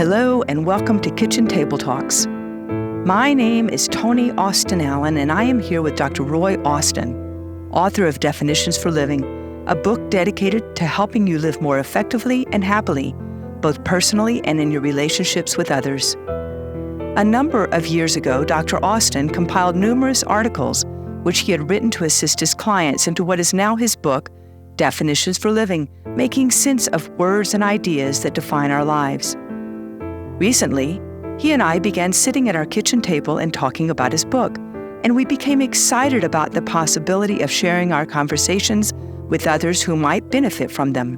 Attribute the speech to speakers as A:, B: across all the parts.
A: Hello and welcome to Kitchen Table Talks. My name is Toni Austin Allen and I am here with Dr. Roy Austin, author of Definitions for Living, a book dedicated to helping you live more effectively and happily, both personally and in your relationships with others. A number of years ago, Dr. Austin compiled numerous articles which he had written to assist his clients into what is now his book, Definitions for Living, making sense of words and ideas that define our lives. Recently, he and I began sitting at our kitchen table and talking about his book, and we became excited about the possibility of sharing our conversations with others who might benefit from them.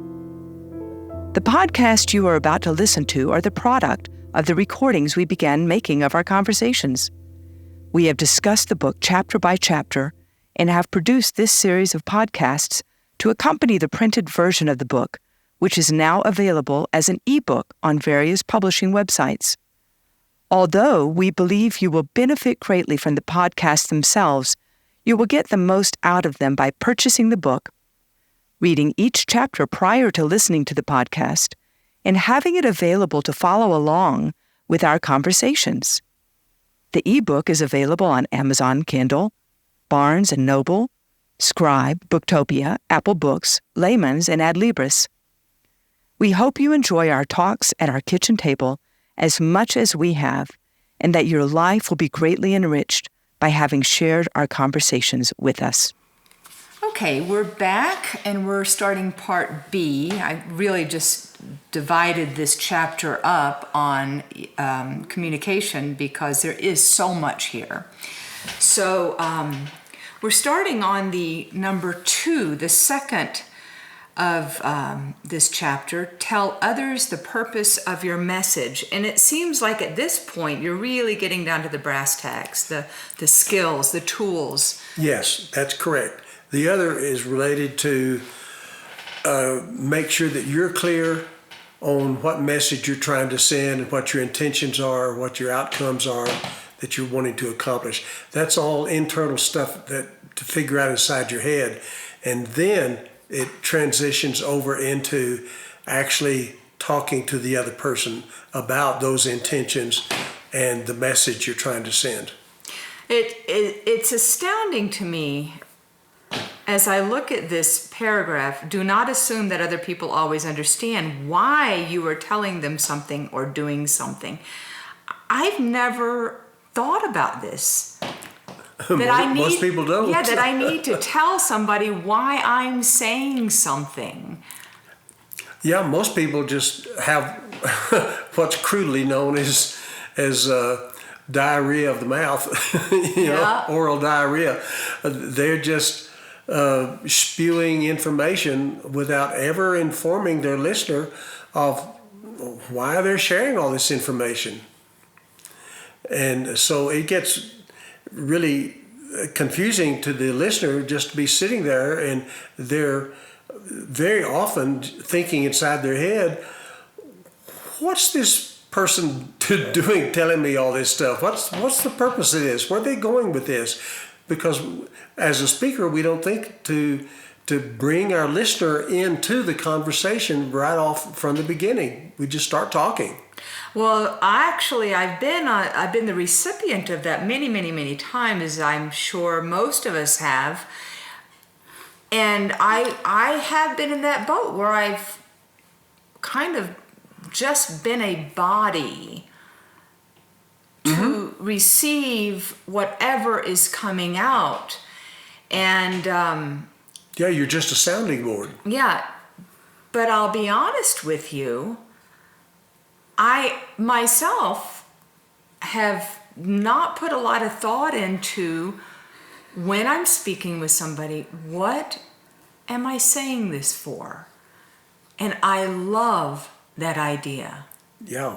A: The podcast you are about to listen to are the product of the recordings we began making of our conversations. We have discussed the book chapter by chapter and have produced this series of podcasts to accompany the printed version of the book, which is now available as an ebook on various publishing websites. Although we believe you will benefit greatly from the podcasts themselves, you will get the most out of them by purchasing the book, reading each chapter prior to listening to the podcast, and having it available to follow along with our conversations. The ebook is available on Amazon Kindle, Barnes & Noble, Scribe, Booktopia, Apple Books, Layman's, and Adlibris. We hope you enjoy our talks at our kitchen table as much as we have, and that your life will be greatly enriched by having shared our conversations with us. Okay, we're back and we're starting part B. I really just divided this chapter up on communication because there is so much here. So we're starting on the number 2, the second of this chapter, tell others the purpose of your message. And it seems like at this point, you're really getting down to the brass tacks, the skills, the tools.
B: Yes, that's correct. The other is related to make sure that you're clear on what message you're trying to send and what your intentions are, what your outcomes are that you're wanting to accomplish. That's all internal stuff that to figure out inside your head. And then it transitions over into actually talking to the other person about those intentions and the message you're trying to send.
A: It's astounding to me as I look at this paragraph. Do not assume that other people always understand why you are telling them something or doing something. I've never thought about this.
B: Most people don't.
A: Yeah, that I need to tell somebody why I'm saying something.
B: Yeah, most people just have what's crudely known as diarrhea of the mouth, oral diarrhea. They're just spewing information without ever informing their listener of why they're sharing all this information. And so it gets really confusing to the listener just to be sitting there, and they're very often thinking inside their head, what's this person doing telling me all this stuff? What's the purpose of this? Where are they going with this? Because as a speaker, we don't think to bring our listener into the conversation right off from the beginning. We just start talking.
A: Well, actually, I've been the recipient of that many, many, many times, as I'm sure most of us have. And I have been in that boat where I've kind of just been a body to receive whatever is coming out. And
B: yeah, you're just a sounding board.
A: Yeah, but I'll be honest with you, I myself have not put a lot of thought into, when I'm speaking with somebody, what am I saying this for? And I love that idea.
B: Yeah.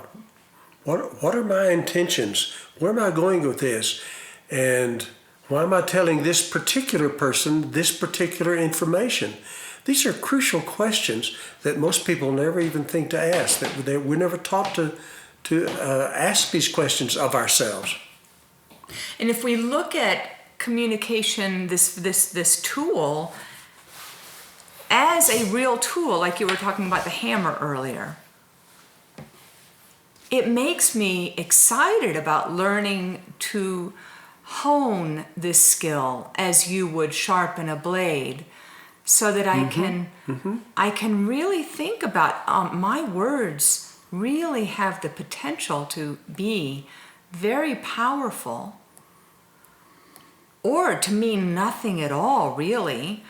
B: What are my intentions? Where am I going with this? And why am I telling this particular person this particular information? These are crucial questions that most people never even think to ask. That we're never taught to ask these questions of ourselves.
A: And if we look at communication, this tool, as a real tool, like you were talking about the hammer earlier, it makes me excited about learning to hone this skill as you would sharpen a blade, so that I can really think about my words really have the potential to be very powerful, or to mean nothing at all, really.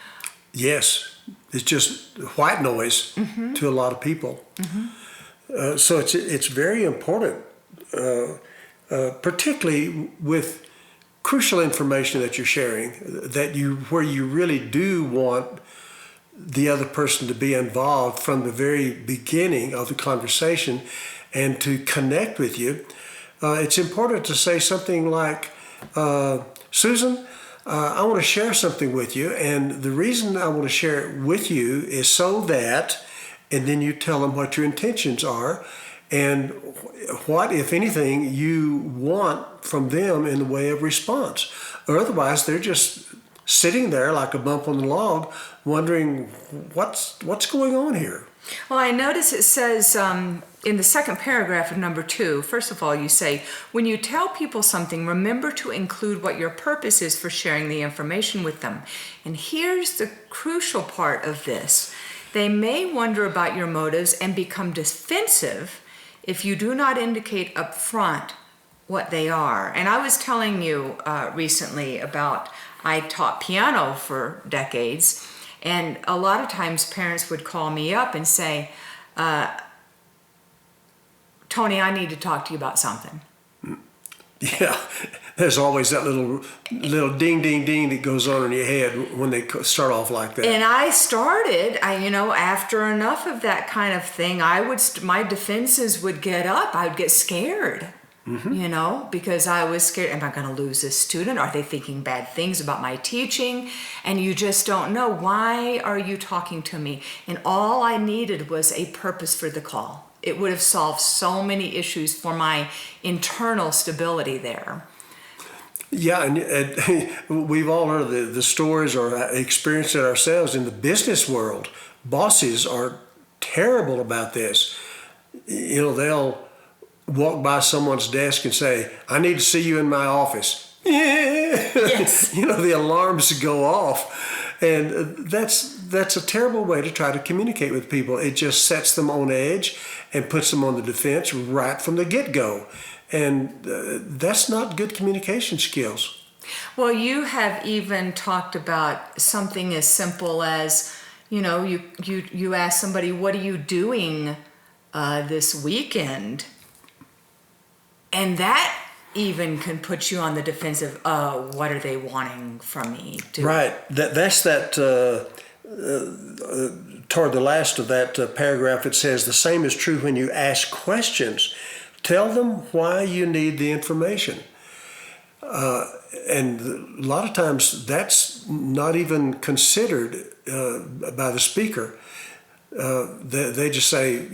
B: Yes, it's just white noise to a lot of people. So it's very important, particularly with crucial information that you're sharing, where you really do want the other person to be involved from the very beginning of the conversation and to connect with you. It's important to say something like, Susan, I want to share something with you, and the reason I want to share it with you is so that, and then you tell them what your intentions are and what, if anything, you want from them in the way of response. Or otherwise, they're just sitting there like a bump on the log, wondering what's going on here.
A: Well, I notice it says in the second paragraph of number 2, first of all, you say, when you tell people something, remember to include what your purpose is for sharing the information with them. And here's the crucial part of this. They may wonder about your motives and become defensive if you do not indicate up front what they are. And I was telling you recently about, I taught piano for decades, and a lot of times parents would call me up and say, Tony, I need to talk to you about something.
B: Yeah, there's always that little ding, ding, ding that goes on in your head when they start off like that.
A: And I started, after enough of that kind of thing, my defenses would get up. I would get scared, because I was scared. Am I going to lose this student? Are they thinking bad things about my teaching? And you just don't know. Why are you talking to me? And all I needed was a purpose for the call. It would have solved so many issues for my internal stability there.
B: Yeah, and we've all heard the stories or experienced it ourselves in the business world. Bosses are terrible about this. They'll walk by someone's desk and say, I need to see you in my office.
A: Yes.
B: The alarms go off. And that's a terrible way to try to communicate with people. It just sets them on edge and puts them on the defense right from the get-go. And that's not good communication skills.
A: Well, you have even talked about something as simple as, you ask somebody, what are you doing this weekend? And that even can put you on the defensive. What are they wanting from me?
B: Right. That's toward the last of that paragraph. It says the same is true when you ask questions. Tell them why you need the information. And a lot of times that's not even considered by the speaker. They just say,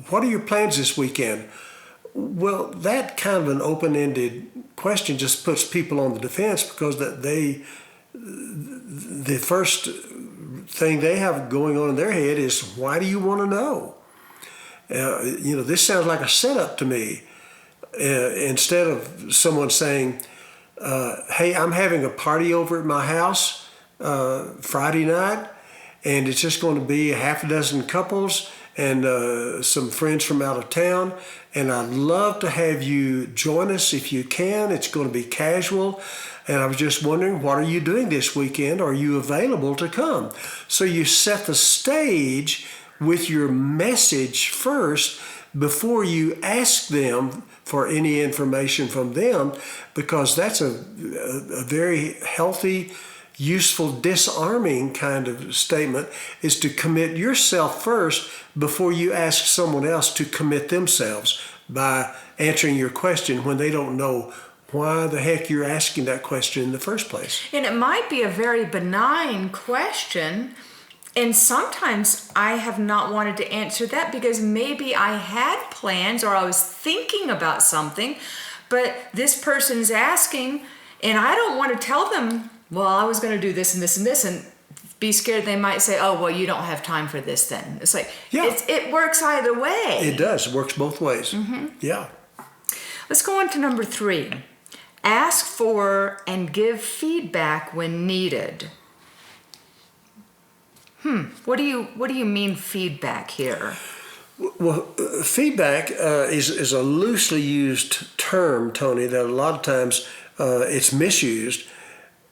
B: what are your plans this weekend? Well, that kind of an open-ended question just puts people on the defense, because the first thing they have going on in their head is, why do you want to know? This sounds like a setup to me. Instead of someone saying, hey, I'm having a party over at my house Friday night, and it's just going to be a half a dozen couples and some friends from out of town, and I'd love to have you join us if you can. It's going to be casual, and I was just wondering, what are you doing this weekend? Are you available to come? So you set the stage with your message first before you ask them for any information from them, because that's a very healthy, useful, disarming kind of statement, is to commit yourself first before you ask someone else to commit themselves by answering your question when they don't know why the heck you're asking that question in the first place.
A: And it might be a very benign question, and sometimes I have not wanted to answer that because maybe I had plans or I was thinking about something, but this person's asking, and I don't want to tell them, well, I was going to do this and this and this, and
C: be scared they might say, oh, well, you don't have time for this then. It's like,
B: Yeah.
C: it works either way.
B: It does. It works both ways. Yeah.
C: Let's go on to number 3. Ask for and give feedback when needed. What do you mean feedback here?
B: Well, feedback is a loosely used term, Tony, that a lot of times it's misused.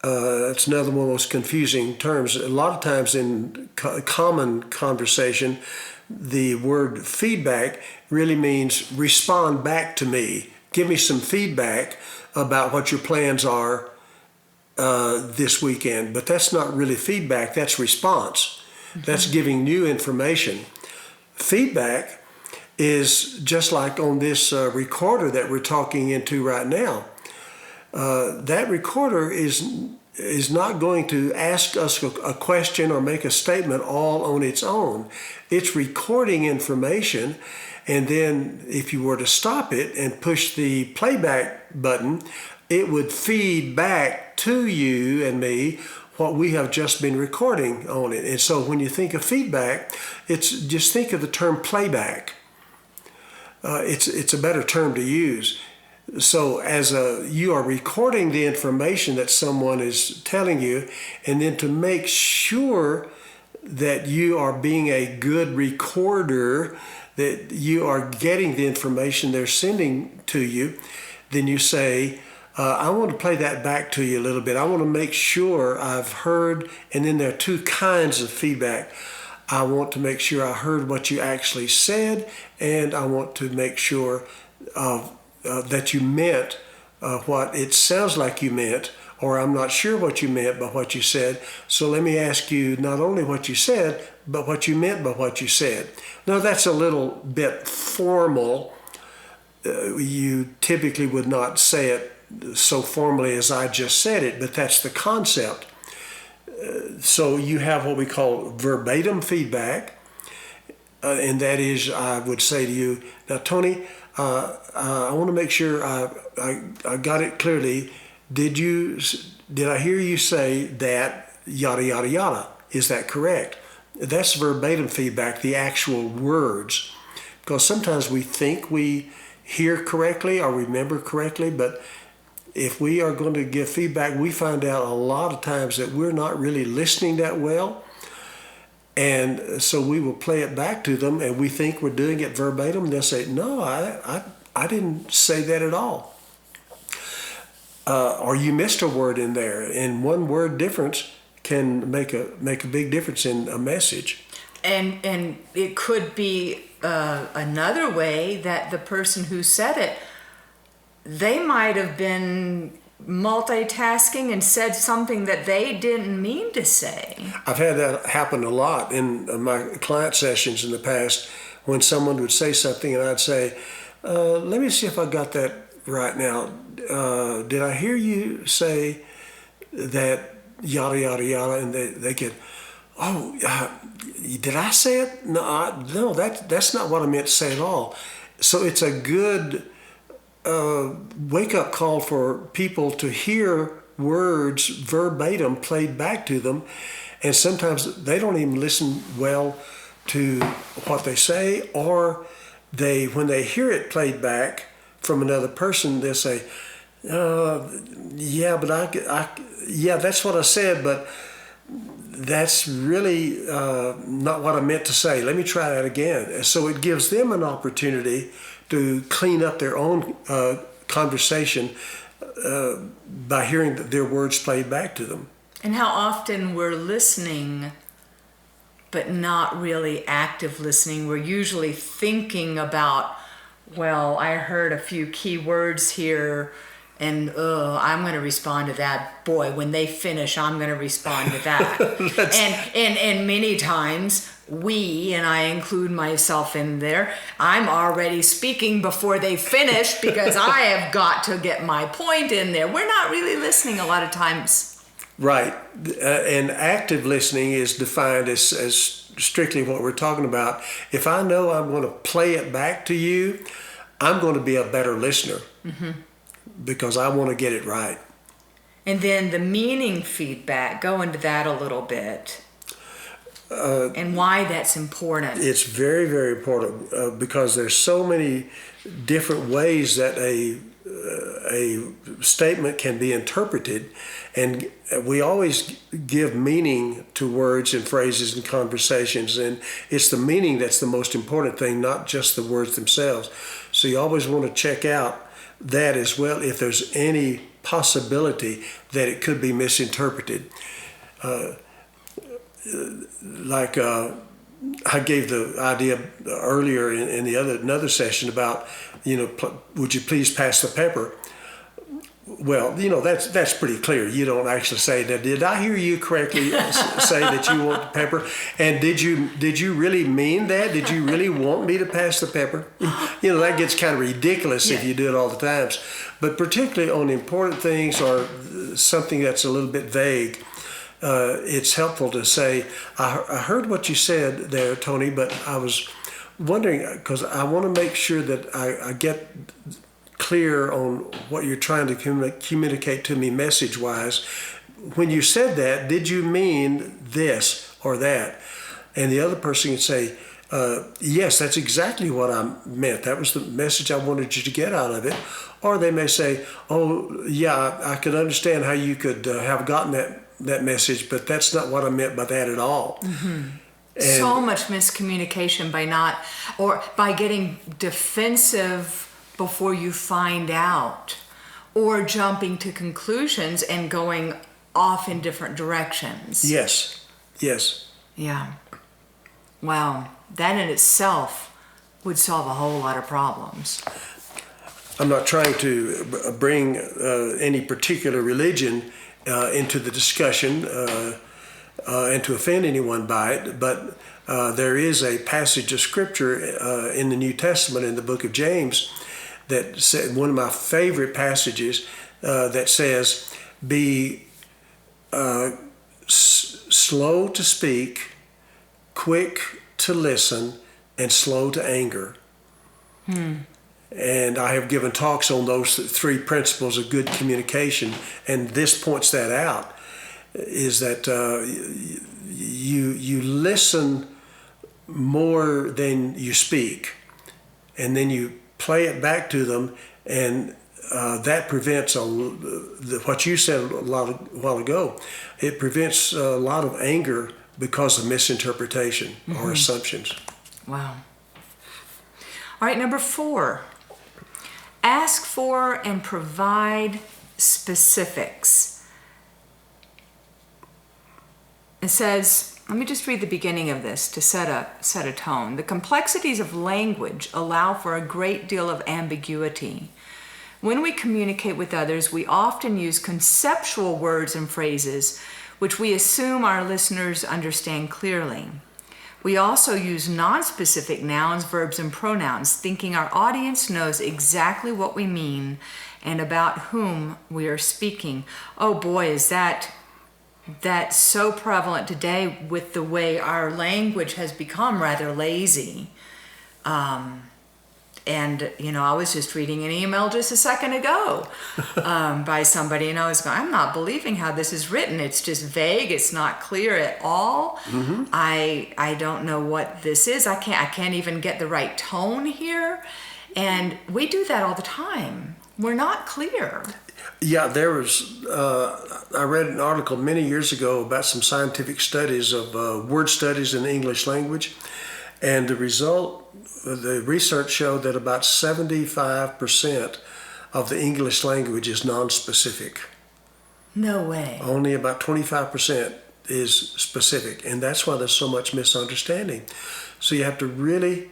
B: It's another one of those confusing terms. A lot of times in common conversation, the word feedback really means respond back to me. Give me some feedback about what your plans are this weekend. But that's not really feedback, that's response. That's giving new information. Feedback is just like on this recorder that we're talking into right now. That recorder is not going to ask us a question or make a statement all on its own. It's recording information, and then if you were to stop it and push the playback button, it would feed back to you and me what we have just been recording on it. And so when you think of feedback, just think of the term playback. It's a better term to use. So you are recording the information that someone is telling you, and then to make sure that you are being a good recorder, that you are getting the information they're sending to you, then you say, I want to play that back to you a little bit. I want to make sure I've heard, and then there are 2 kinds of feedback. I want to make sure I heard what you actually said, and I want to make sure that you meant what it sounds like you meant, or I'm not sure what you meant by what you said. So let me ask you not only what you said, but what you meant by what you said. Now that's a little bit formal. You typically would not say it so formally as I just said it, but that's the concept. So you have what we call verbatim feedback, and that is, I would say to you, now Tony, I want to make sure I got it clearly. Did I hear you say that yada yada yada? Is that correct? That's verbatim feedback, the actual words, because sometimes we think we hear correctly or remember correctly, but if we are going to give feedback, we find out a lot of times that we're not really listening that well. And so we will play it back to them, and we think we're doing it verbatim. And they'll say, no, I didn't say that at all. Or you missed a word in there. And one word difference can make a big difference in a message.
C: And it could be another way that the person who said it, they might have been multitasking and said something that they didn't mean to say.
B: I've had that happen a lot in my client sessions in the past, when someone would say something and I'd say, let me see if I got that right now. Did I hear you say that yada yada yada? And they get, did I say it? No, that's not what I meant to say at all. So it's a good wake-up call for people to hear words verbatim played back to them, and sometimes they don't even listen well to what they say, or when they hear it played back from another person, they'll say, yeah, but that's what I said, but that's really not what I meant to say. Let me try that again. So it gives them an opportunity to clean up their own conversation by hearing their words played back to them.
C: And how often we're listening, but not really active listening. We're usually thinking about, well, I heard a few key words here, and I'm going to respond to that. Boy, when they finish, I'm going to respond to that. and many times we, and I include myself in there, I'm already speaking before they finish because I have got to get my point in there. We're not really listening a lot of times.
B: Right. And active listening is defined as strictly what we're talking about. If I know I'm going to play it back to you, I'm going to be a better listener. Mm-hmm. Because I want to get it right.
C: And then the meaning feedback, go into that a little bit. and why that's important.
B: It's very, very important because there's so many different ways that a statement can be interpreted, and we always give meaning to words and phrases and conversations, and it's the meaning that's the most important thing, not just the words themselves. So you always want to check out that as well if there's any possibility that it could be misinterpreted. I gave the idea earlier in another session about, would you please pass the pepper? Well, that's pretty clear. You don't actually say that. Did I hear you correctly say that you want the pepper? And did you really mean that? Did you really want me to pass the pepper? That gets kind of ridiculous if you do it all the times. But particularly on important things or something that's a little bit vague, it's helpful to say, I heard what you said there, Tony, but I was wondering, because I want to make sure that I get clear on what you're trying to communicate to me message-wise. When you said that, did you mean this or that? And the other person can say, yes, that's exactly what I meant. That was the message I wanted you to get out of it. Or they may say, oh, yeah, I could understand how you could have gotten that message, but that's not what I meant by that at all.
C: Mm-hmm. So much miscommunication by getting defensive before you find out, or jumping to conclusions and going off in different directions.
B: Yes.
C: Yeah. Wow. That in itself would solve a whole lot of problems.
B: I'm not trying to bring any particular religion into the discussion and to offend anyone by it, but there is a passage of scripture in the New Testament in the book of James that said, one of my favorite passages that says, be slow to speak, quick to listen, and slow to anger. And I have given talks on those three principles of good communication, and this points that out, is that you listen more than you speak, and then you play it back to them, and that prevents what you said a while ago. It prevents a lot of anger because of misinterpretation or assumptions.
C: Wow. All right, number 4. Ask for and provide specifics. It says, let me just read the beginning of this to set a tone. The complexities of language allow for a great deal of ambiguity. When we communicate with others, we often use conceptual words and phrases which we assume our listeners understand clearly. We also use nonspecific nouns, verbs, and pronouns, thinking our audience knows exactly what we mean and about whom we are speaking. Oh boy, is that's so prevalent today with the way our language has become rather lazy. And, I was just reading an email just a second ago by somebody, and I was going, I'm not believing how this is written. It's just vague. It's not clear at all. Mm-hmm. I don't know what this is. I can't even get the right tone here. And we do that all the time. We're not clear.
B: Yeah, there was, I read an article many years ago about some scientific studies of word studies in the English language. And the research showed that about 75% of the English language is non-specific.
C: No way.
B: Only about 25% is specific. And that's why there's so much misunderstanding. So you have to really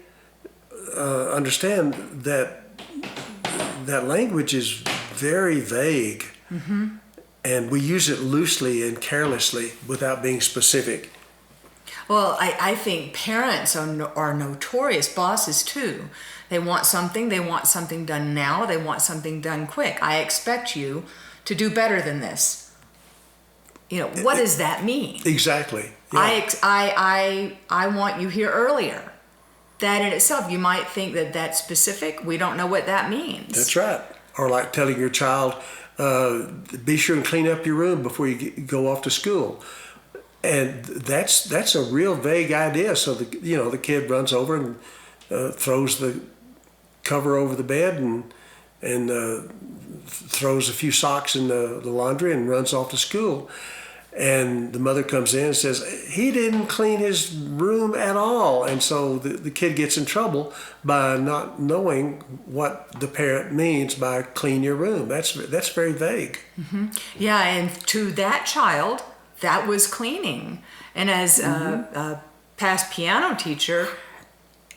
B: understand that language is very vague, and we use it loosely and carelessly without being specific.
C: Well, I think parents are notorious bosses too. They want something done now, they want something done quick. I expect you to do better than this. What does that mean?
B: Exactly. Yeah.
C: I want you here earlier. That in itself, you might think that that's specific. We don't know what that means.
B: That's right. Or like telling your child, be sure and clean up your room before you go off to school. And that's a real vague idea. So the kid runs over and throws the cover over the bed and throws a few socks in the laundry and runs off to school. And the mother comes in and says, he didn't clean his room at all. And so the kid gets in trouble by not knowing what the parent means by clean your room. That's very vague.
C: Mm-hmm. Yeah, and to that child, that was cleaning. And as a past piano teacher,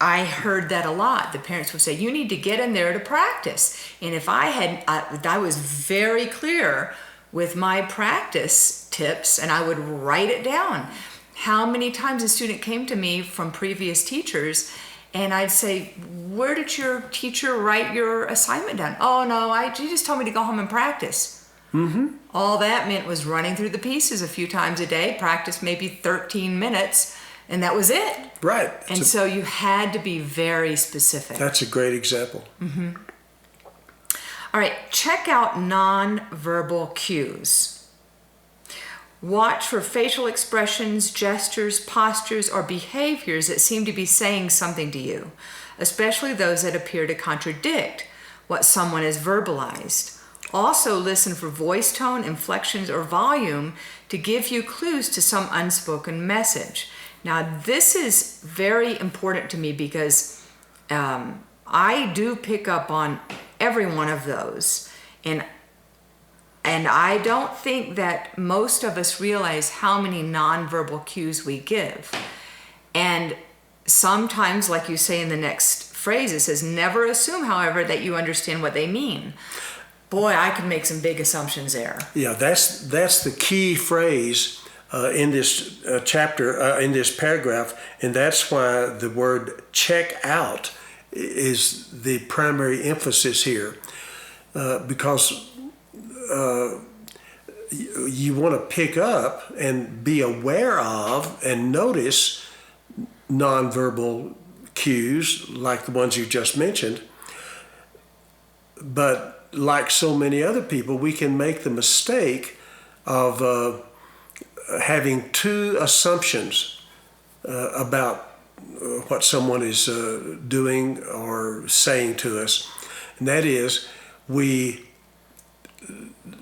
C: I heard that a lot. The parents would say, you need to get in there to practice. And if I was very clear with my practice tips, and I would write it down. How many times a student came to me from previous teachers, and I'd say, where did your teacher write your assignment down? Oh, no, she just told me to go home and practice.
B: Mm-hmm.
C: All that meant was running through the pieces a few times a day, practice maybe 13 minutes, and that was it.
B: Right.
C: And so you had to be very specific.
B: That's a great example.
C: Mm-hmm. All right, check out nonverbal cues. Watch for facial expressions, gestures, postures, or behaviors that seem to be saying something to you, especially those that appear to contradict what someone has verbalized. Also listen for voice tone, inflections, or volume to give you clues to some unspoken message. Now, this is very important to me because I do pick up on every one of those, and I don't think that most of us realize how many nonverbal cues we give. And sometimes, like you say in the next phrase, it says, never assume, however, that you understand what they mean. Boy, I could make some big assumptions there.
B: Yeah, that's the key phrase in this chapter, in this paragraph, and that's why the word check out is the primary emphasis here, because you want to pick up and be aware of and notice nonverbal cues like the ones you just mentioned. But like so many other people, we can make the mistake of having two assumptions about what someone is doing or saying to us. And that is, we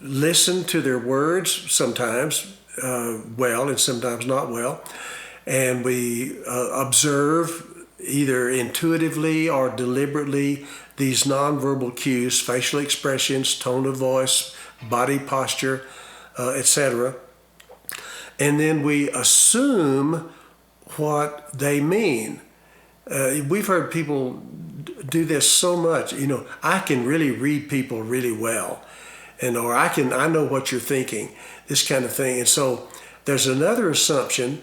B: listen to their words sometimes well and sometimes not well, and we observe either intuitively or deliberately these nonverbal cues, facial expressions, tone of voice, body posture, etc. And then we assume what they mean. We've heard people do this so much. I can really read people really well, or I know what you're thinking, this kind of thing. And so there's another assumption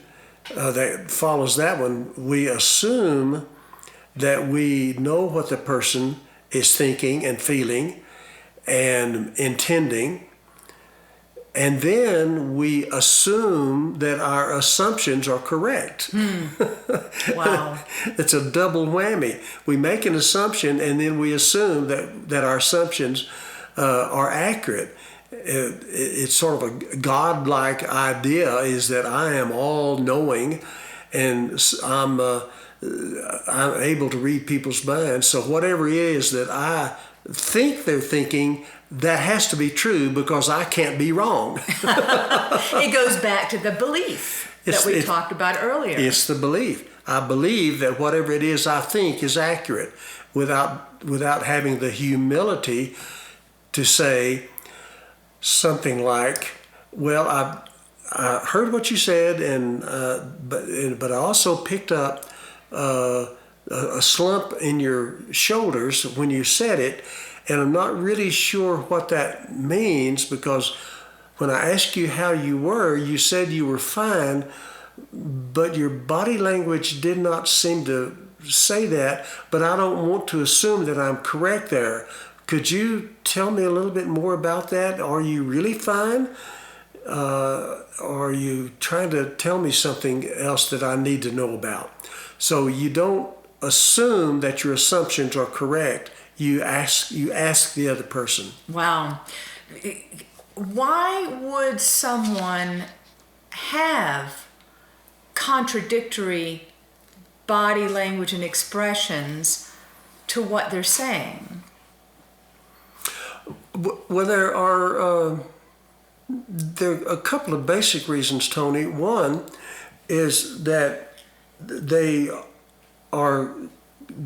B: that follows that one. We assume that we know what the person is thinking and feeling and intending. And then we assume that our assumptions are correct.
C: Wow.
B: It's a double whammy. We make an assumption and then we assume that our assumptions are accurate. It's sort of a godlike idea, is that I am all-knowing and I'm able to read people's minds. So whatever it is that I think they're thinking, that has to be true because I can't be wrong.
C: It goes back to the belief that we talked about earlier.
B: It's the belief. I believe that whatever it is I think is accurate without having the humility to say something like, well, I heard what you said, but I also picked up a slump in your shoulders when you said it, and I'm not really sure what that means, because when I asked you how you were, you said you were fine, but your body language did not seem to say that, but I don't want to assume that I'm correct there. Could you tell me a little bit more about that? Are you really fine? Are you trying to tell me something else that I need to know about? So you don't assume that your assumptions are correct. You ask the other person.
C: Wow. Why would someone have contradictory body language and expressions to what they're saying?
B: Well, there are a couple of basic reasons, Tony. One is that they are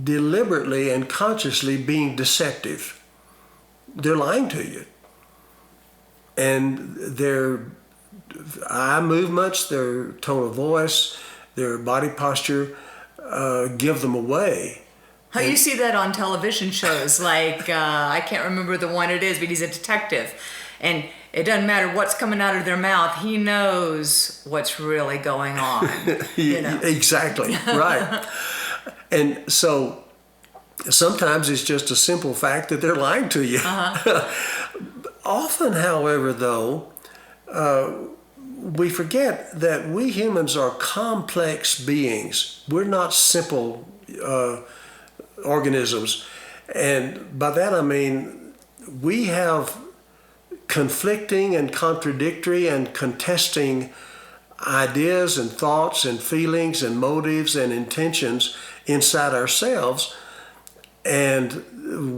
B: deliberately and consciously being deceptive. They're lying to you. And their eye movements, their tone of voice, their body posture give them away.
C: Oh, you see that on television shows, like, I can't remember the one it is, but he's a detective. And it doesn't matter what's coming out of their mouth, he knows what's really going on. You know?
B: Exactly, right. And so sometimes it's just a simple fact that they're lying to you. Often, however, though, we forget that we humans are complex beings. We're not simple organisms. And by that I mean we have conflicting and contradictory and contesting ideas and thoughts and feelings and motives and intentions inside ourselves, and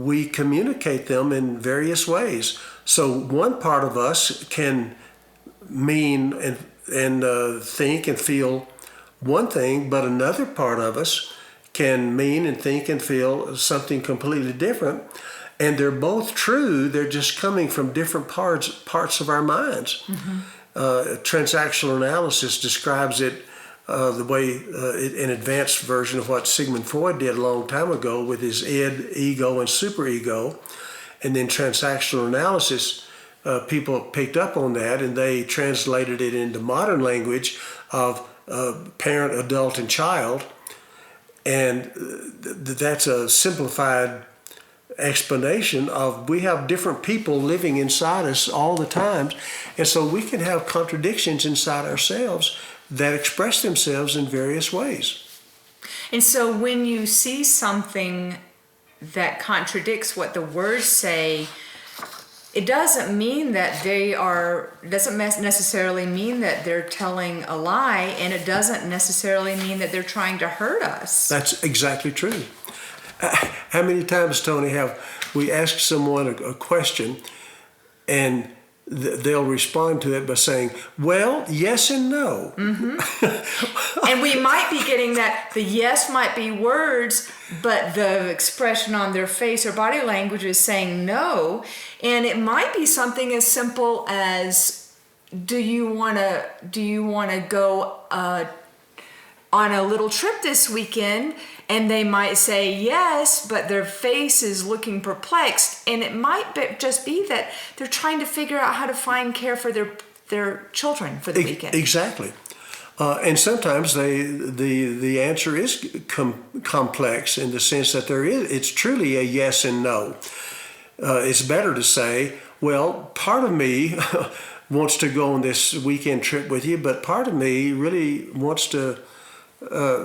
B: we communicate them in various ways. So one part of us can mean and think and feel one thing, but another part of us can mean and think and feel something completely different. And they're both true, they're just coming from different parts of our minds. Transactional analysis describes it the way an advanced version of what Sigmund Freud did a long time ago with his id, ego, and superego. And then transactional analysis, people picked up on that and they translated it into modern language of parent, adult, and child. And that's a simplified explanation of we have different people living inside us all the time. And so we can have contradictions inside ourselves that express themselves in various ways.
C: And so when you see something that contradicts what the words say, it doesn't mean that doesn't necessarily mean that they're telling a lie, and it doesn't necessarily mean that they're trying to hurt us.
B: That's exactly true. How many times, Tony, have we asked someone a question and they'll respond to it by saying, well, yes and no.
C: And we might be getting that the yes might be words, but the expression on their face or body language is saying no. And it might be something as simple as, do you want to go on a little trip this weekend? And they might say yes, but their face is looking perplexed. And it might just be that they're trying to figure out how to find care for their children for the weekend.
B: Exactly. And sometimes the answer is complex in the sense that it's truly a yes and no. It's better to say, well, part of me wants to go on this weekend trip with you, but part of me really wants to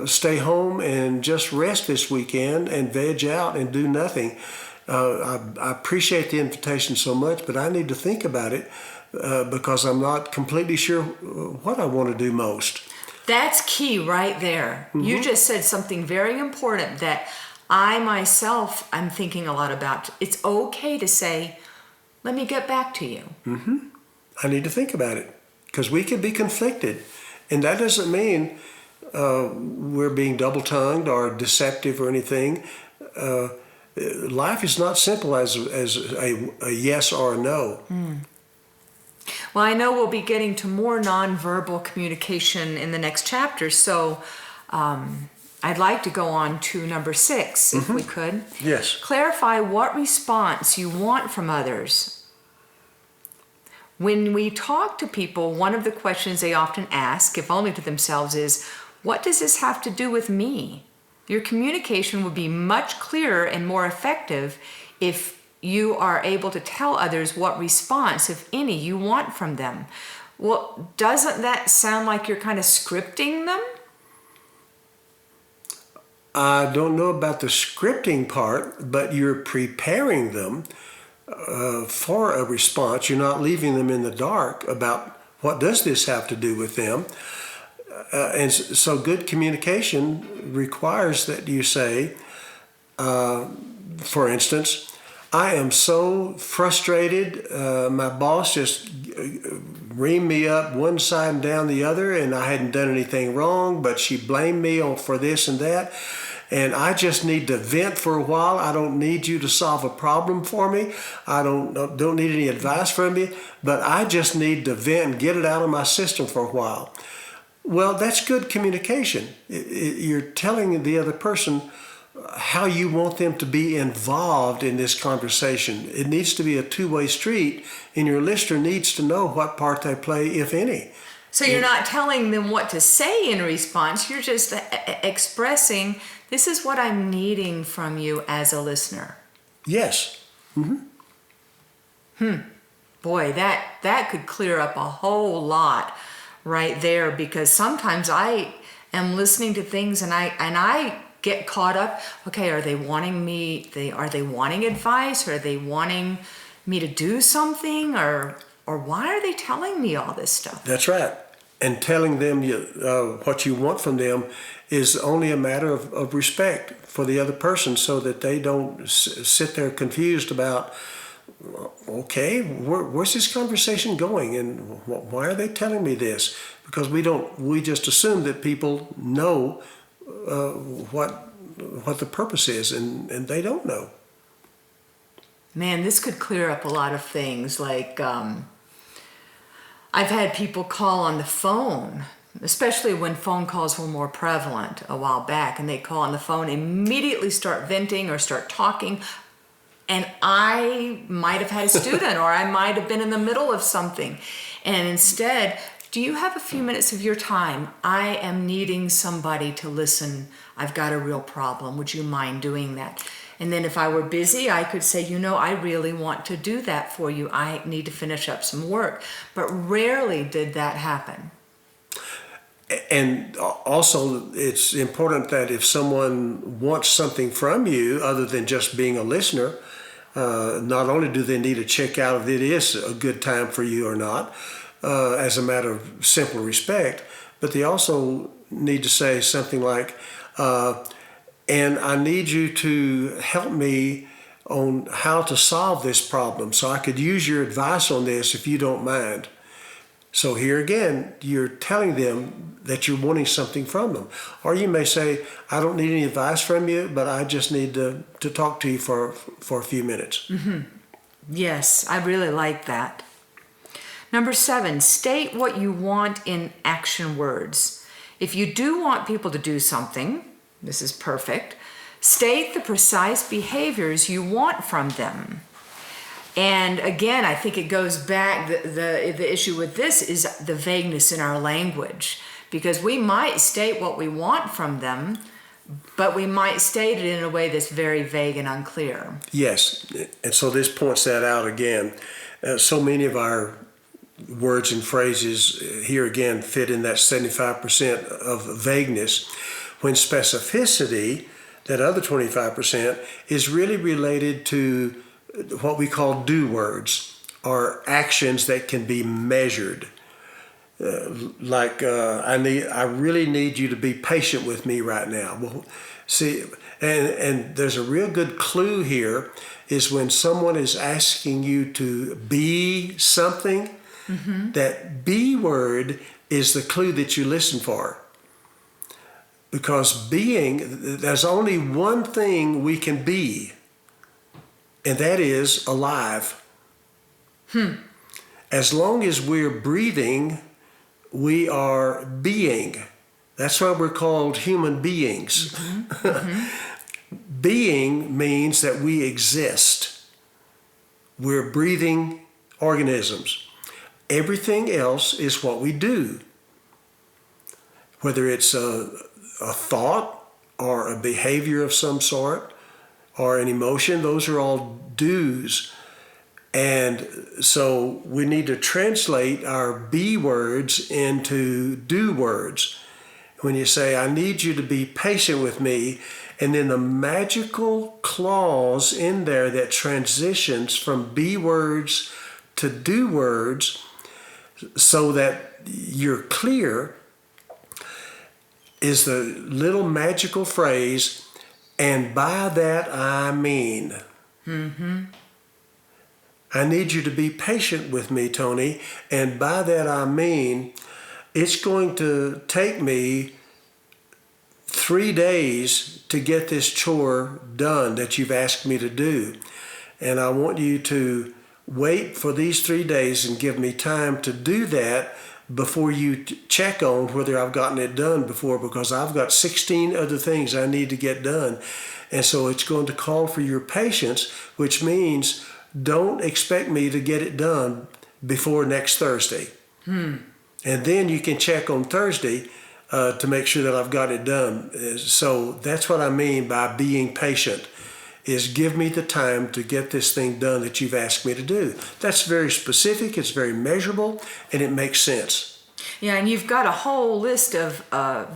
B: stay home and just rest this weekend and veg out and do nothing. I appreciate the invitation so much, but I need to think about it because I'm not completely sure what I want to do most.
C: That's key right there. You just said something very important that I myself I'm thinking a lot about. It's okay to say, let me get back to you.
B: I need to think about it because we could be conflicted, and that doesn't mean we're being double-tongued or deceptive or anything. Life is not simple as a yes or a no.
C: Well, I know we'll be getting to more nonverbal communication in the next chapter, so I'd like to go on to number 6, if we could.
B: Yes.
C: Clarify what response you want from others. When we talk to people, one of the questions they often ask, if only to themselves, is, what does this have to do with me? Your communication would be much clearer and more effective if you are able to tell others what response, if any, you want from them. Well, doesn't that sound like you're kind of scripting them?
B: I don't know about the scripting part, but you're preparing them for a response. You're not leaving them in the dark about what does this have to do with them. So good communication requires that you say, for instance, I am so frustrated. My boss just reamed me up one side and down the other, and I hadn't done anything wrong, but she blamed me for this and that. And I just need to vent for a while. I don't need you to solve a problem for me. I don't need any advice from you, but I just need to vent and get it out of my system for a while. Well, that's good communication. You're telling the other person how you want them to be involved in this conversation. It needs to be a two-way street, and your listener needs to know what part they play, if any.
C: So you're not telling them what to say in response. You're just expressing, this is what I'm needing from you as a listener.
B: Yes. Mm-hmm.
C: Boy, that could clear up a whole lot right there, because sometimes I am listening to things and I get caught up. Okay, are they wanting advice? Or are they wanting me to do something? Or why are they telling me all this stuff?
B: That's right. And telling them what you want from them is only a matter of respect for the other person, so that they don't sit there confused about, okay, where's this conversation going, and why are they telling me this? Because we just assume that people know what the purpose is, and they don't know.
C: Man, this could clear up a lot of things. Like, I've had people call on the phone, especially when phone calls were more prevalent a while back, and they call on the phone, immediately start venting or start talking. And I might have had a student, or I might have been in the middle of something. And instead, do you have a few minutes of your time? I am needing somebody to listen. I've got a real problem. Would you mind doing that? And then if I were busy, I could say, I really want to do that for you. I need to finish up some work. But rarely did that happen.
B: And also, it's important that if someone wants something from you other than just being a listener, not only do they need to check out if it is a good time for you or not, as a matter of simple respect, but they also need to say something like, and I need you to help me on how to solve this problem, so I could use your advice on this if you don't mind. So here again, you're telling them that you're wanting something from them. Or you may say, I don't need any advice from you, but I just need to talk to you for a few minutes.
C: Mm-hmm. Yes, I really like that. Number 7, state what you want in action words. If you do want people to do something, this is perfect, state the precise behaviors you want from them. And again, I think it goes back, the issue with this is the vagueness in our language, because we might state what we want from them, but we might state it in a way that's very vague and unclear.
B: Yes, and so this points that out again. So many of our words and phrases here again fit in that 75% of vagueness, when specificity, that other 25%, is really related to what we call do words, or actions that can be measured. I really need you to be patient with me right now. Well, see, and there's a real good clue here, is when someone is asking you to be something, mm-hmm. that be word is the clue that you listen for. Because there's only one thing we can be, and that is alive. As long as we're breathing, we are being. That's why we're called human beings. Mm-hmm. Mm-hmm. Being means that we exist. We're breathing organisms. Everything else is what we do. Whether it's a thought or a behavior of some sort or an emotion, those are all do's. And so we need to translate our be words into do words. When you say, I need you to be patient with me, and then the magical clause in there that transitions from be words to do words, so that you're clear is the little magical phrase, and by that I mean.
C: Mm-hmm.
B: I need you to be patient with me, Tony, and by that I mean it's going to take me 3 days to get this chore done that you've asked me to do. And I want you to wait for these 3 days and give me time to do that before you check on whether I've gotten it done before, because I've got 16 other things I need to get done. And so it's going to call for your patience, which means don't expect me to get it done before next Thursday. And then you can check on Thursday to make sure that I've got it done. So that's what I mean by being patient, is give me the time to get this thing done that you've asked me to do. That's very specific, it's very measurable, and it makes sense.
C: Yeah, and you've got a whole list of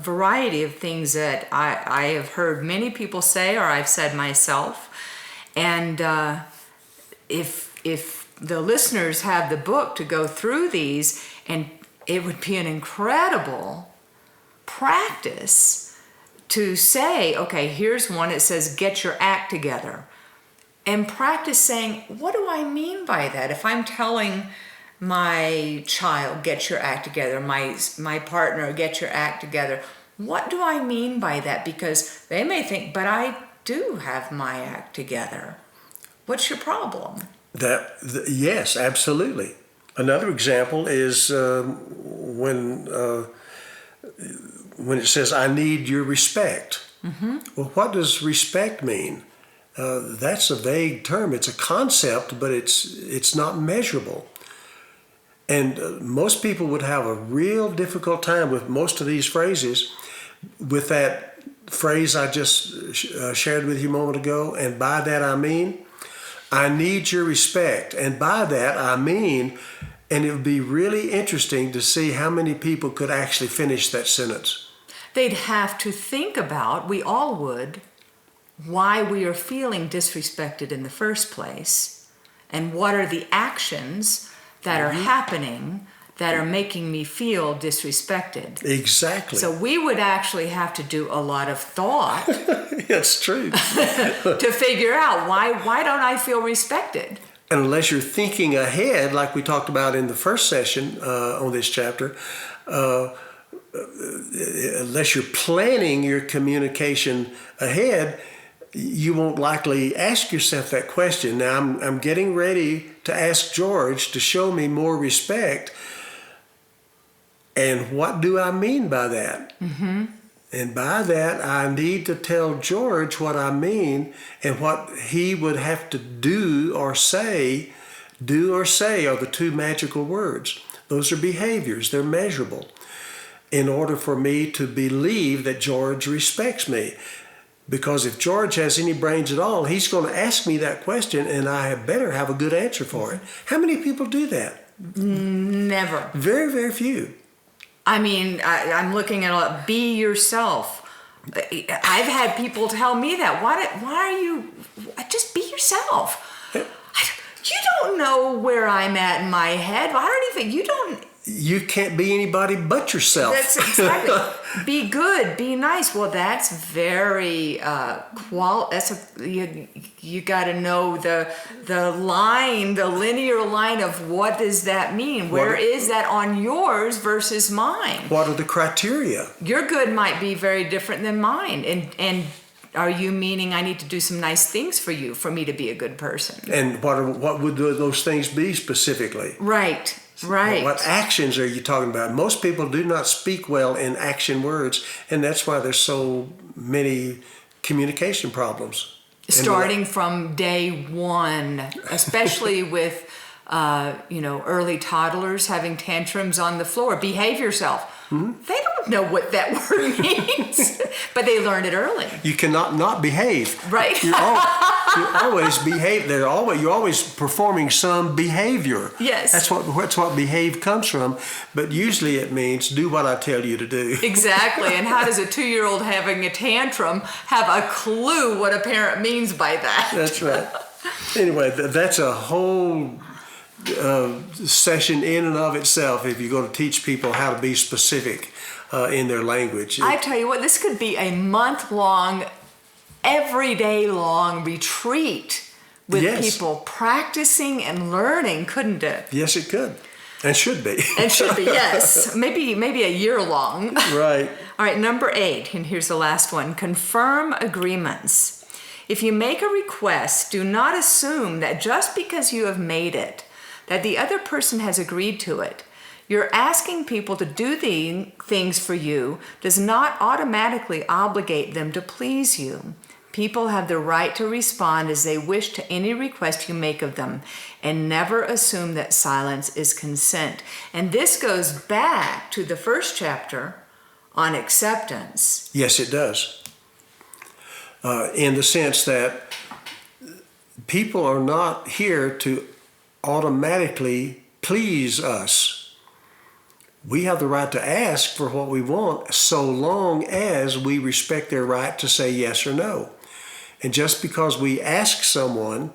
C: variety of things that I have heard many people say, or I've said myself. And if the listeners have the book to go through these, and it would be an incredible practice to say, okay, here's one. It says, get your act together. And practice saying, what do I mean by that? If I'm telling my child, get your act together, my partner, get your act together, what do I mean by that? Because they may think, but I do have my act together. What's your problem?
B: Yes, absolutely. Another example is when it says, I need your respect.
C: Mm-hmm.
B: Well, what does respect mean? That's a vague term. It's a concept, but it's not measurable. And most people would have a real difficult time with most of these phrases, with that phrase I just shared with you a moment ago, and by that I mean, I need your respect. And by that I mean, and it would be really interesting to see how many people could actually finish that sentence.
C: They'd have to think about, we all would, why we are feeling disrespected in the first place, and what are the actions that are happening that are making me feel disrespected.
B: Exactly.
C: So we would actually have to do a lot of thought.
B: That's true.
C: To figure out why don't I feel respected?
B: And unless you're thinking ahead, like we talked about in the first session on this chapter, unless you're planning your communication ahead, you won't likely ask yourself that question. Now, I'm getting ready to ask George to show me more respect. And what do I mean by that?
C: Mm-hmm.
B: And by that, I need to tell George what I mean, and what he would have to do or say. Do or say are the two magical words. Those are behaviors. They're measurable. In order for me to believe that George respects me. Because if George has any brains at all, he's going to ask me that question, and I had better have a good answer for it. How many people do that?
C: Never.
B: Very, very few.
C: I mean, I'm looking at be yourself. I've had people tell me that. Why are you, just be yourself. You don't know where I'm at in my head. I don't even,
B: You can't be anybody but yourself.
C: That's exactly. Be good, be nice. Well, that's very you got to know the line, the linear line of what does that mean? Where is that on yours versus mine?
B: What are the criteria?
C: Your good might be very different than mine, and are you meaning I need to do some nice things for you for me to be a good person?
B: And what would those things be specifically?
C: Right. Right.
B: What actions are you talking about? Most people do not speak well in action words, and that's why there's so many communication problems.
C: Starting from day one, especially with early toddlers having tantrums on the floor. Behave yourself. Mm-hmm. They don't know what that word means, but they learn it early.
B: You cannot not behave.
C: Right.
B: You always behave. You're always performing some behavior.
C: Yes.
B: That's what behave comes from. But usually it means do what I tell you to do.
C: Exactly. And how does a 2-year-old having a tantrum have a clue what a parent means by that?
B: That's right. Anyway, that's a whole session in and of itself if you're going to teach people how to be specific in their language.
C: I tell you what, this could be a month-long, everyday-long retreat with people practicing and learning, couldn't it?
B: Yes, it could. And should be.
C: And should be, yes. Maybe a year long.
B: Right.
C: All right, number 8, and here's the last one. Confirm agreements. If you make a request, do not assume that just because you have made it, that the other person has agreed to it. You're asking people to do the things for you does not automatically obligate them to please you. People have the right to respond as they wish to any request you make of them, and never assume that silence is consent. And this goes back to the first chapter on acceptance.
B: Yes, it does. In the sense that people are not here to automatically please us. We have the right to ask for what we want so long as we respect their right to say yes or no. And just because we ask someone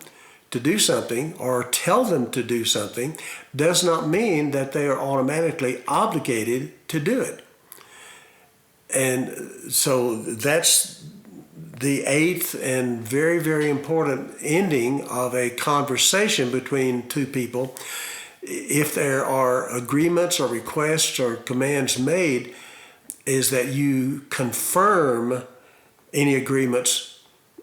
B: to do something or tell them to do something does not mean that they are automatically obligated to do it. And so that's the 8th and very, very important ending of a conversation between two people. If there are agreements or requests or commands made, is that you confirm any agreements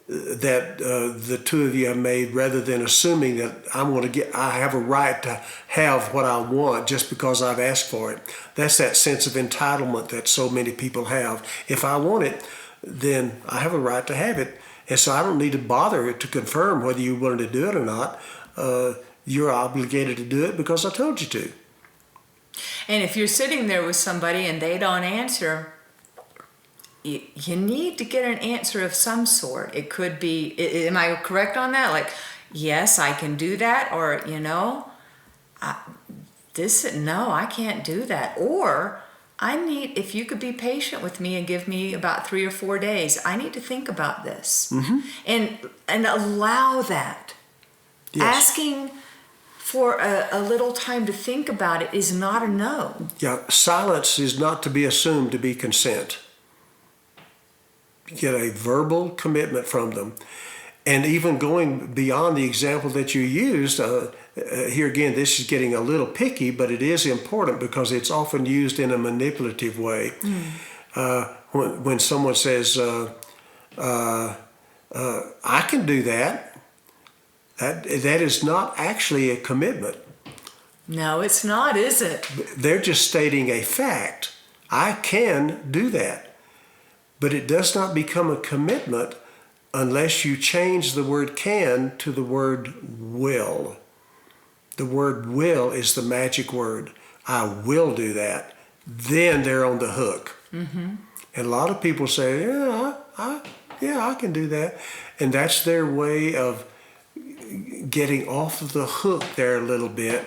B: that the two of you have made, rather than assuming that I have a right to have what I want just because I've asked for it. That's that sense of entitlement that so many people have. If I want it, then I have a right to have it. And so I don't need to bother to confirm whether you're willing to do it or not. You're obligated to do it because I told you to.
C: And if you're sitting there with somebody and they don't answer, you need to get an answer of some sort. It could be, am I correct on that? Like, yes, I can do that, or, no, I can't do that. Or, if you could be patient with me and give me about 3 or 4 days, I need to think about this. Mm-hmm. And allow that. Yes. Asking for a little time to think about it is not a no.
B: Yeah, silence is not to be assumed to be consent. Get a verbal commitment from them. And even going beyond the example that you used, here again, this is getting a little picky, but it is important because it's often used in a manipulative way. When someone says, I can do that, that is not actually a commitment.
C: No, it's not, is it?
B: They're just stating a fact. I can do that. But it does not become a commitment unless you change the word can to the word will. The word will is the magic word. I will do that. Then they're on the hook. Mm-hmm. And a lot of people say, I can do that. And that's their way of getting off of the hook there a little bit.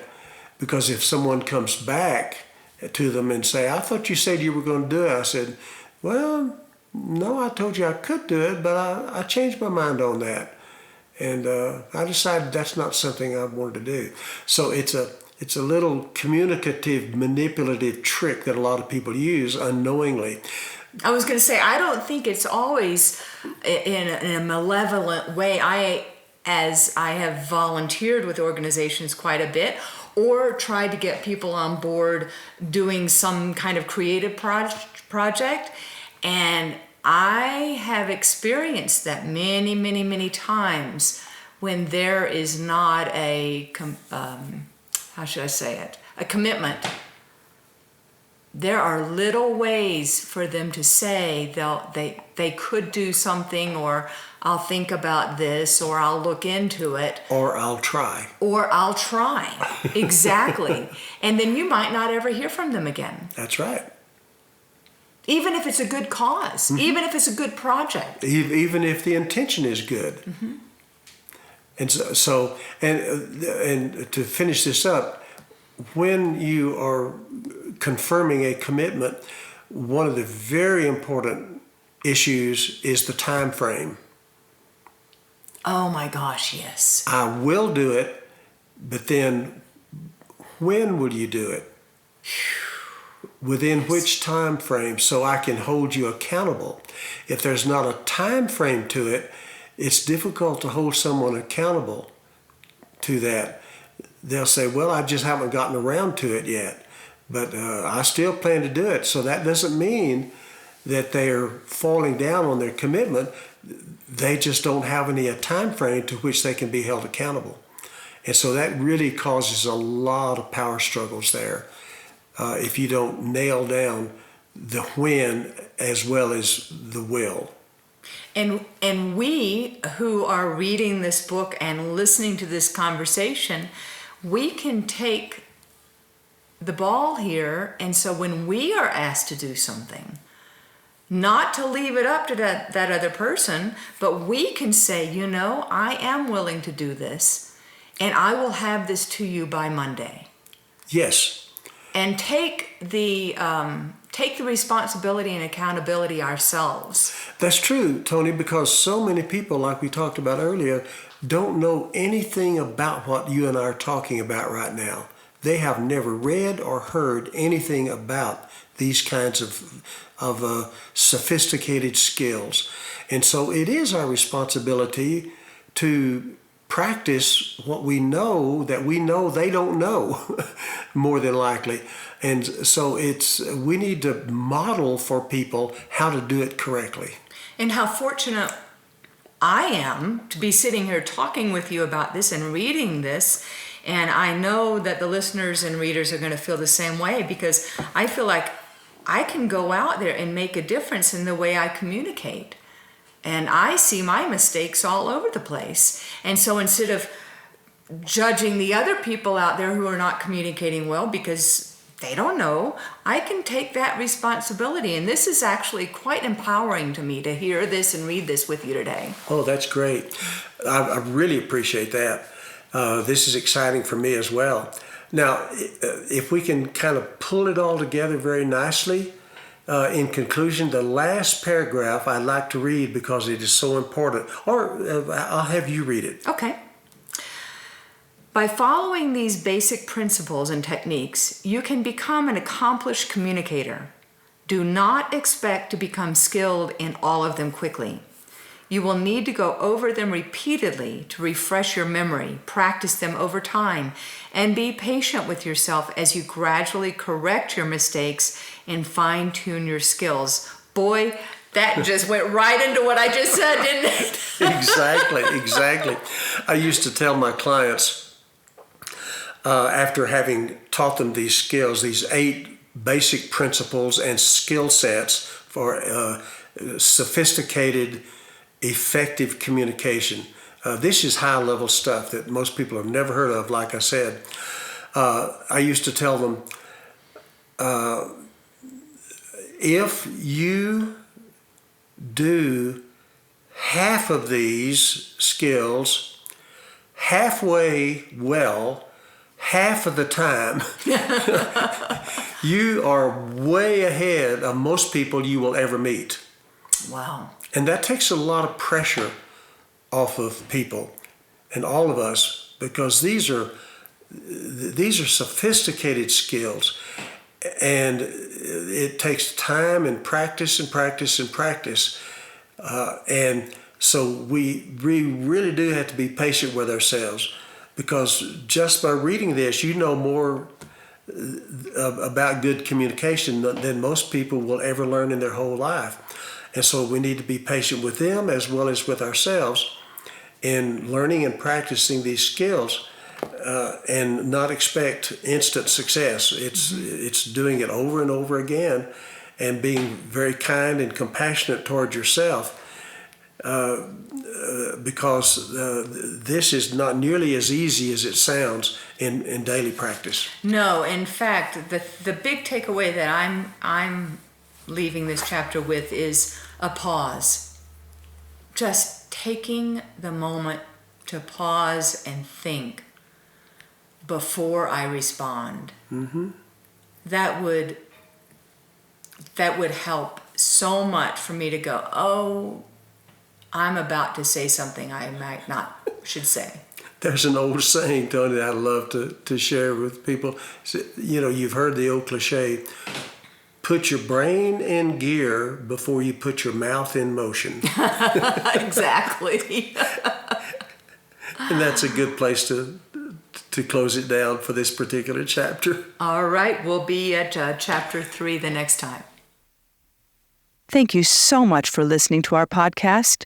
B: Because if someone comes back to them and say, I thought you said you were going to do it. I said, well, no, I told you I could do it, but I changed my mind on that. And I decided that's not something I wanted to do. So it's a little communicative, manipulative trick that a lot of people use unknowingly.
C: I was going to say, I don't think it's always in a malevolent way. As I have volunteered with organizations quite a bit, or tried to get people on board doing some kind of creative project, and I have experienced that many, many, many times when there is not a commitment. There are little ways for them to say they could do something, or I'll think about this, or I'll look into it.
B: Or I'll try.
C: Exactly. And then you might not ever hear from them again.
B: That's right.
C: Even if it's a good cause, mm-hmm. Even if it's a good project.
B: Even if the intention is good.
C: Mm-hmm.
B: And so to finish this up, when you are confirming a commitment, one of the very important issues is the time frame.
C: Oh my gosh, yes.
B: I will do it, but then when will you do it? within which time frame so I can hold you accountable. If there's not a time frame to it, it's difficult to hold someone accountable to that. They'll say, well, I just haven't gotten around to it yet, but I still plan to do it. So that doesn't mean that they're falling down on their commitment. They just don't have a time frame to which they can be held accountable. And so that really causes a lot of power struggles there if you don't nail down the when as well as the will.
C: And we who are reading this book and listening to this conversation, we can take the ball here. And so when we are asked to do something, not to leave it up to that other person, but we can say, you know, I am willing to do this, and I will have this to you by Monday.
B: Yes.
C: And take the responsibility and accountability ourselves.
B: That's true, Tony, because so many people, like we talked about earlier, don't know anything about what you and I are talking about right now. They have never read or heard anything about these kinds of sophisticated skills. And so it is our responsibility to practice what we know that we know they don't know, more than likely. And so we need to model for people how to do it correctly.
C: And how fortunate I am to be sitting here talking with you about this and reading this. And I know that the listeners and readers are going to feel the same way, because I feel like I can go out there and make a difference in the way I communicate. And I see my mistakes all over the place. And so instead of judging the other people out there who are not communicating well because they don't know, I can take that responsibility. And this is actually quite empowering to me to hear this and read this with you today.
B: Oh, that's great. I really appreciate that. This is exciting for me as well. Now, if we can kind of pull it all together very nicely, in conclusion, the last paragraph I'd like to read because it is so important. Or I'll have you read it.
C: Okay. By following these basic principles and techniques, you can become an accomplished communicator. Do not expect to become skilled in all of them quickly. You will need to go over them repeatedly to refresh your memory, practice them over time, and be patient with yourself as you gradually correct your mistakes and fine-tune your skills. Boy, that just went right into what I just said, didn't it?
B: Exactly. I used to tell my clients, after having taught them these skills, these 8 basic principles and skill sets for sophisticated, effective communication. This is high-level stuff that most people have never heard of, like I said. I used to tell them, if you do half of these skills halfway well, half of the time, you are way ahead of most people you will ever meet.
C: Wow.
B: And that takes a lot of pressure off of people and all of us, because these are sophisticated skills, and it takes time and practice and practice and practice. And so we really do have to be patient with ourselves, because just by reading this, you know more about good communication than most people will ever learn in their whole life. And so we need to be patient with them as well as with ourselves in learning and practicing these skills, and not expect instant success. It's doing it over and over again and being very kind and compassionate toward yourself, because this is not nearly as easy as it sounds in daily practice.
C: No, in fact, the big takeaway that I'm leaving this chapter with is a pause. Just taking the moment to pause and think before I respond.
B: Mm-hmm.
C: That would help so much for me to go, oh, I'm about to say something I might not should say.
B: There's an old saying, Tony, that I love to share with people. You know, you've heard the old cliche, put your brain in gear before you put your mouth in motion.
C: Exactly.
B: And that's a good place to close it down for this particular chapter.
C: All right, we'll be at chapter 3 the next time.
A: Thank you so much for listening to our podcast.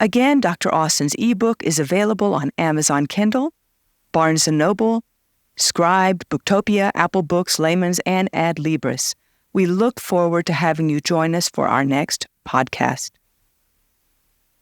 A: Again, Dr. Austin's ebook is available on Amazon Kindle, Barnes & Noble, Scribd, Booktopia, Apple Books, Layman's, and Adlibris. We look forward to having you join us for our next podcast.